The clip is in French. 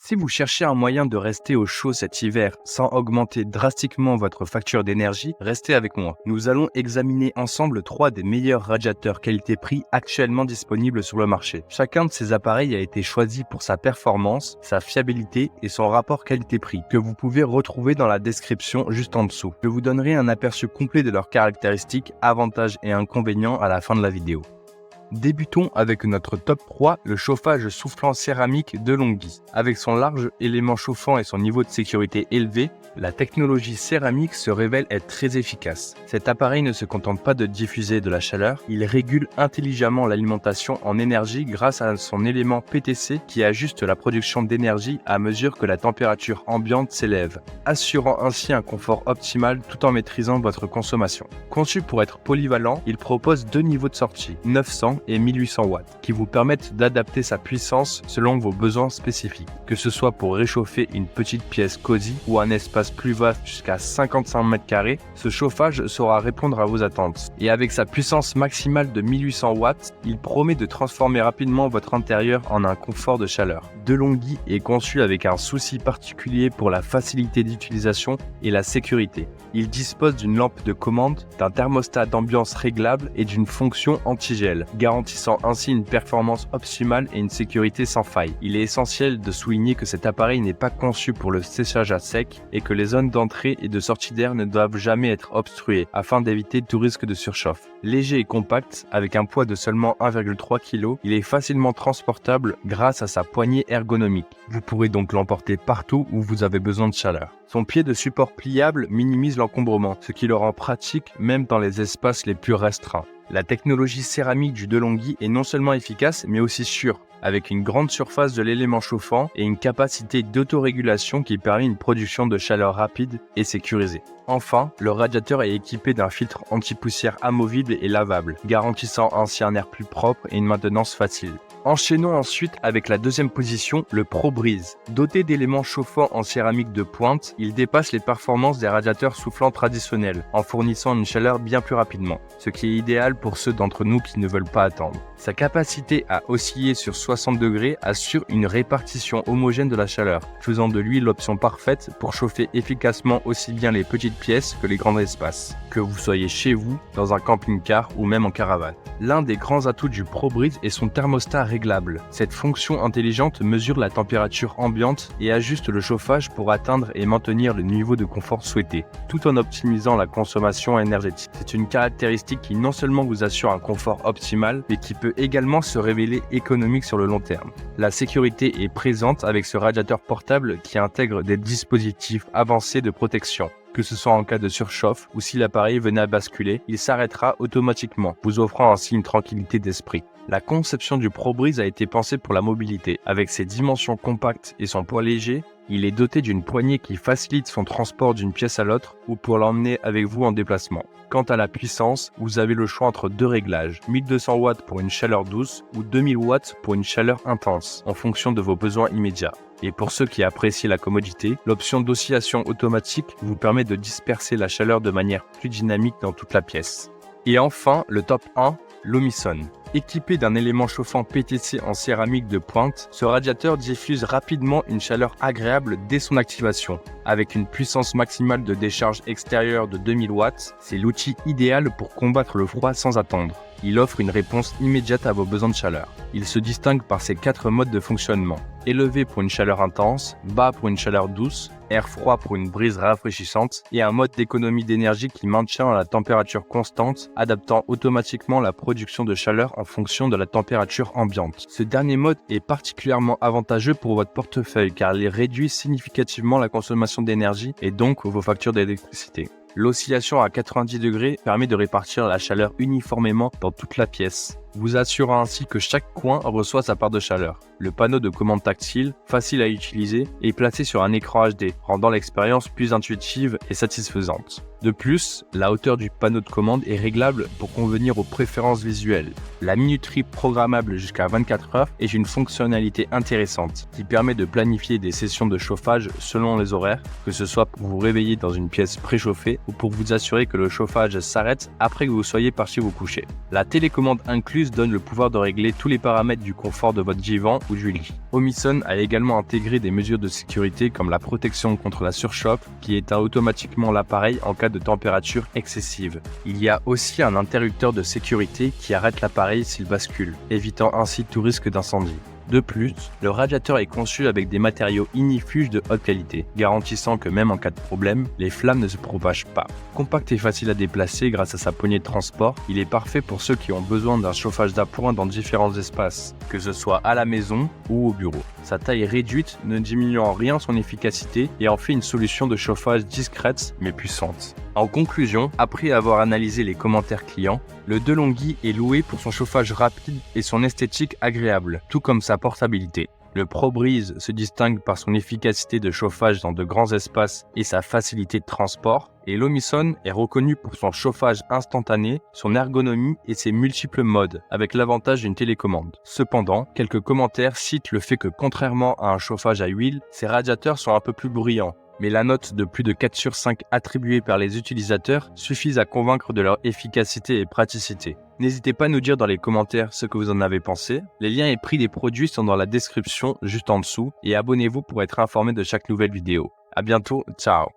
Si vous cherchez un moyen de rester au chaud cet hiver sans augmenter drastiquement votre facture d'énergie, restez avec moi. Nous allons examiner ensemble 3 des meilleurs radiateurs qualité-prix actuellement disponibles sur le marché. Chacun de ces appareils a été choisi pour sa performance, sa fiabilité et son rapport qualité-prix, que vous pouvez retrouver dans la description juste en dessous. Je vous donnerai un aperçu complet de leurs caractéristiques, avantages et inconvénients à la fin de la vidéo. Débutons avec notre top 3, le chauffage soufflant céramique de Longhi. Avec son large élément chauffant et son niveau de sécurité élevé, la technologie céramique se révèle être très efficace. Cet appareil ne se contente pas de diffuser de la chaleur, il régule intelligemment l'alimentation en énergie grâce à son élément PTC qui ajuste la production d'énergie à mesure que la température ambiante s'élève, assurant ainsi un confort optimal tout en maîtrisant votre consommation. Conçu pour être polyvalent, il propose 2 niveaux de sortie, 900 et 1800 watts, qui vous permettent d'adapter sa puissance selon vos besoins spécifiques, que ce soit pour réchauffer une petite pièce cosy ou un espace plus vaste jusqu'à 55 m², ce chauffage saura répondre à vos attentes. Et avec sa puissance maximale de 1800 watts, il promet de transformer rapidement votre intérieur en un confort de chaleur. DeLonghi est conçu avec un souci particulier pour la facilité d'utilisation et la sécurité. Il dispose d'une lampe de commande, d'un thermostat d'ambiance réglable et d'une fonction anti-gel, garantissant ainsi une performance optimale et une sécurité sans faille. Il est essentiel de souligner que cet appareil n'est pas conçu pour le séchage à sec et que les zones d'entrée et de sortie d'air ne doivent jamais être obstruées afin d'éviter tout risque de surchauffe. Léger et compact, avec un poids de seulement 1,3 kg, il est facilement transportable grâce à sa poignée ergonomique. Vous pourrez donc l'emporter partout où vous avez besoin de chaleur. Son pied de support pliable minimise l'encombrement, ce qui le rend pratique même dans les espaces les plus restreints. La technologie céramique du DeLonghi est non seulement efficace, mais aussi sûre, avec une grande surface de l'élément chauffant et une capacité d'autorégulation qui permet une production de chaleur rapide et sécurisée. Enfin, le radiateur est équipé d'un filtre anti-poussière amovible et lavable, garantissant ainsi un air plus propre et une maintenance facile. Enchaînons ensuite avec la deuxième position, le ProBreeze. Doté d'éléments chauffants en céramique de pointe, il dépasse les performances des radiateurs soufflants traditionnels, en fournissant une chaleur bien plus rapidement, ce qui est idéal pour ceux d'entre nous qui ne veulent pas attendre. Sa capacité à osciller sur 60 degrés assure une répartition homogène de la chaleur, faisant de lui l'option parfaite pour chauffer efficacement aussi bien les petites pièces que les grands espaces, que vous soyez chez vous, dans un camping-car ou même en caravane. L'un des grands atouts du ProBreeze est son thermostat réglable. Cette fonction intelligente mesure la température ambiante et ajuste le chauffage pour atteindre et maintenir le niveau de confort souhaité, tout en optimisant la consommation énergétique. C'est une caractéristique qui non seulement vous assure un confort optimal, mais qui peut également se révéler économique sur le long terme. La sécurité est présente avec ce radiateur portable qui intègre des dispositifs avancés de protection. Que ce soit en cas de surchauffe ou si l'appareil venait à basculer, il s'arrêtera automatiquement, vous offrant ainsi une tranquillité d'esprit. La conception du ProBreeze a été pensée pour la mobilité. Avec ses dimensions compactes et son poids léger, il est doté d'une poignée qui facilite son transport d'une pièce à l'autre ou pour l'emmener avec vous en déplacement. Quant à la puissance, vous avez le choix entre 2 réglages, 1200 watts pour une chaleur douce ou 2000 watts pour une chaleur intense, en fonction de vos besoins immédiats. Et pour ceux qui apprécient la commodité, l'option d'oscillation automatique vous permet de disperser la chaleur de manière plus dynamique dans toute la pièce. Et enfin, le top 1, l'Omison. Équipé d'un élément chauffant PTC en céramique de pointe, ce radiateur diffuse rapidement une chaleur agréable dès son activation. Avec une puissance maximale de décharge extérieure de 2000 watts, c'est l'outil idéal pour combattre le froid sans attendre. Il offre une réponse immédiate à vos besoins de chaleur. Il se distingue par ses 4 modes de fonctionnement. Élevé pour une chaleur intense, bas pour une chaleur douce, air froid pour une brise rafraîchissante et un mode d'économie d'énergie qui maintient la température constante, adaptant automatiquement la production de chaleur en fonction de la température ambiante. Ce dernier mode est particulièrement avantageux pour votre portefeuille car il réduit significativement la consommation d'énergie et donc vos factures d'électricité. L'oscillation à 90 degrés permet de répartir la chaleur uniformément dans toute la pièce, vous assurant ainsi que chaque coin reçoit sa part de chaleur. Le panneau de commande tactile, facile à utiliser, est placé sur un écran HD, rendant l'expérience plus intuitive et satisfaisante. De plus, la hauteur du panneau de commande est réglable pour convenir aux préférences visuelles. La minuterie programmable jusqu'à 24 heures est une fonctionnalité intéressante qui permet de planifier des sessions de chauffage selon les horaires, que ce soit pour vous réveiller dans une pièce préchauffée ou pour vous assurer que le chauffage s'arrête après que vous soyez parti vous coucher. La télécommande incluse Plus donne le pouvoir de régler tous les paramètres du confort de votre divan ou du lit. Omison a également intégré des mesures de sécurité comme la protection contre la surchauffe qui éteint automatiquement l'appareil en cas de température excessive. Il y a aussi un interrupteur de sécurité qui arrête l'appareil s'il bascule, évitant ainsi tout risque d'incendie. De plus, le radiateur est conçu avec des matériaux ignifuges de haute qualité, garantissant que même en cas de problème, les flammes ne se propagent pas. Compact et facile à déplacer grâce à sa poignée de transport, il est parfait pour ceux qui ont besoin d'un chauffage d'appoint dans différents espaces, que ce soit à la maison ou au bureau. Sa taille réduite ne diminue en rien son efficacité et en fait une solution de chauffage discrète mais puissante. En conclusion, après avoir analysé les commentaires clients, le DeLonghi est loué pour son chauffage rapide et son esthétique agréable, tout comme sa portabilité. Le ProBreeze se distingue par son efficacité de chauffage dans de grands espaces et sa facilité de transport, et l'Omison est reconnu pour son chauffage instantané, son ergonomie et ses multiples modes, avec l'avantage d'une télécommande. Cependant, quelques commentaires citent le fait que contrairement à un chauffage à huile, ces radiateurs sont un peu plus bruyants. Mais la note de plus de 4 sur 5 attribuée par les utilisateurs suffit à convaincre de leur efficacité et praticité. N'hésitez pas à nous dire dans les commentaires ce que vous en avez pensé. Les liens et prix des produits sont dans la description juste en dessous et abonnez-vous pour être informé de chaque nouvelle vidéo. À bientôt, ciao!